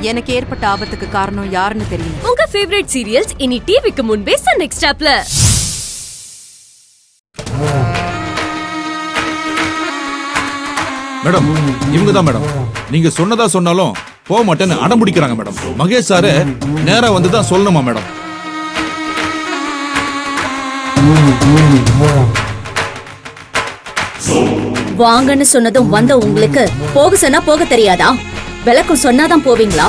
எனக்கு ஏற்பட்ட ஆபத்துக்கு காரணம் யாருன்னு தெரியும். உங்க ஃபேவரட் சீரியல்ஸ் இனி டிவிக்கு முன்பே சன் நெக்ஸ்ட் ஆப்ல. மேடம், இவங்க தான் மேடம். நீங்க சொன்னதா சொன்னாலும் போக மாட்டேன்னு அடம் பிடிக்கிறாங்க மேடம். மகேஷ் சாரு நேரா வந்து தான் சொல்லணுமா மேடம்? வாங்கன்னு சொன்னதும் வந்த உங்களுக்கு போக சொன்னா போக தெரியாதா? விளக்கம் சொன்னாதான் போவீங்களா?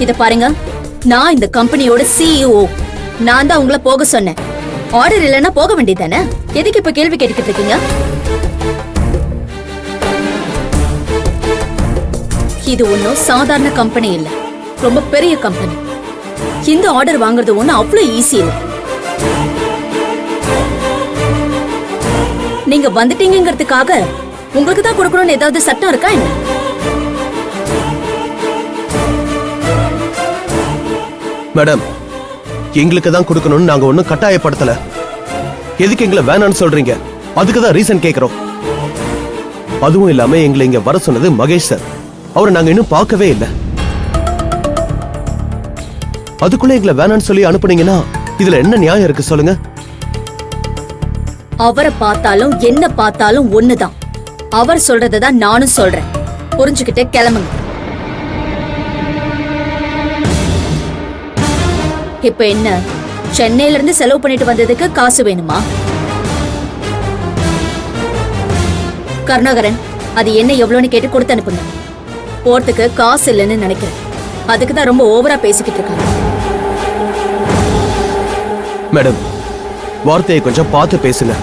இத பாருங்க, நான் இந்த கம்பெனியோட CEO. நான் தான் உங்களை போக சொன்னேன். ஆர்டர் இல்லைன்னா போக வேண்டியதானே? எதுக்கு இப்ப கேள்வி கேட்டுக்கிட்டு இருக்கீங்க? இது ஒன்னும் சாதாரண கம்பெனி இல்ல, ரொம்ப பெரிய கம்பெனி. இந்த ஆர்டர் வாங்குறது ஒண்ணு அவ்வளவு ஈஸி இல்ல. நீங்க வந்துட்டீங்கிறதுக்காக உங்களுக்கு தான் கொடுக்கணும்னு ஏதாவது சட்டம் இருக்கா என்ன? மேடம், எங்களுக்கு தான் கொடுக்கணும்னு நாங்க ஒன்னும் கட்டாயப்படுத்தல. எதுக்கு எங்களை வேணான்னு சொல்றீங்க? அதுக்கு தான் ரீசன் கேக்குறோம். அதுவும் இல்லாம எங்களை இங்க வர சொன்னது மகேஷ் சார். அவரை நாங்க இன்னும் பார்க்கவே இல்லை. அதுக்குள்ள எங்களை வேணான்னு சொல்லி அனுப்புனீங்கன்னா இதுல என்ன நியாயம் இருக்கு சொல்லுங்க? அவரை பார்த்தாலும் என்ன பார்த்தாலும் ஒண்ணுதான். அவர் சொல்றதான் நானும் சொல்றேன். புரிஞ்சுக்கிட்டே கிளம்புங்க. இப்ப என்ன, சென்னையில இருந்து செலவு பண்ணிட்டு வந்ததுக்கு காசு வேணுமா? கருணாகரன், அது என்ன எவ்வளவுன்னு கேட்டு கொடுத்து அனுப்புங்க. போறதுக்கு காசு இல்லைன்னு நினைக்கிறேன். அதுக்குதான் ரொம்ப ஓவரா பேசிக்கிட்டு இருக்காங்க. மேடம், வார்த்தையை கொஞ்சம் பார்த்து பேசுங்க.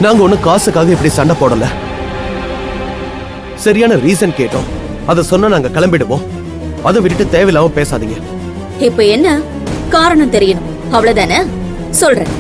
நாங்க ஒண்ணு காசுக்காக இப்படி சண்டை போடல. சரியான ரீசன் கேட்டோம், அத சொன்னா நாங்க கிளம்பிடுவோம். அதை விட்டுட்டு தேவையில்லாம பேசாதீங்க. இப்ப என்ன காரணம் தெரியணும், அவ்வளவுதானே? சொல்றேன்.